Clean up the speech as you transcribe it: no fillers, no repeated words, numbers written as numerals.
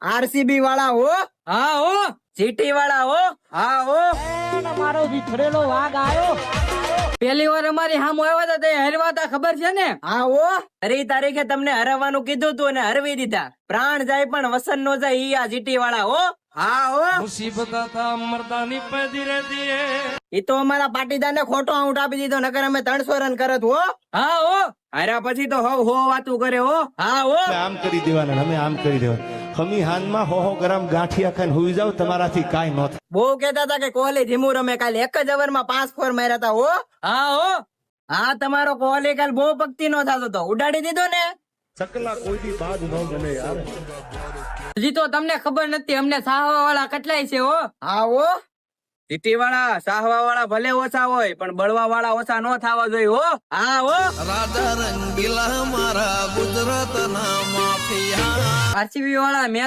RCB વાળા હો. હા હો. જીટી વાળા હો. હા હો. મારો વિખરેલો વાઘ આવ્યો. પેલી વાર અમારી હામ આવ્યા હતા તે હરવા હતા ખબર છે ને? હા હો. 3 તારીખે તમને હરવવાનું કીધું તું અને હરવી દીધા. પ્રાણ જાય પણ વસન નો જાય ઈ આ જીટી વાળા હો. હા હો. मुसीबत था मर्दानी पैदी रहती है। ઈ તો અમારા પાટીદાર ને ખોટો આઉટ આપી દીધો, નકર અમે 300 રન કરત હો. હા હો. હાર્યા પછી તો હો વાતું કરે હો. હા હો. અમે આમ કરી દેવાના, અમે આમ કરી દેવાના. હમી હાનમાં હો ગ્રામ ગાંઠિયા ખાઈને હુઈ જાવ, તમારાથી કાંઈ ન થાય. બહુ કેતા હતા કે કોહલી ધીમું રમે, કાલે એક જ ઓવરમાં 5 4 માર્યા હતા હો. હા હો. હા તમારો કોહલી કાલ બહુ પક્તિ નો થતો તો ઉડાડી દીધો ને. હજી તો તમને ખબર નથી અમને સાહવા વાળા કેટલાય છે હો. હા હો. જીટી વાળા સાહવા વાળા ભલે ઓછા હોય પણ બળવા વાળા ઓછા ન થવા જોઈએ હો. હા હો. राजा रंगीला हमारा गुजरात ना माफिया। આરસીબી વાળા મેચ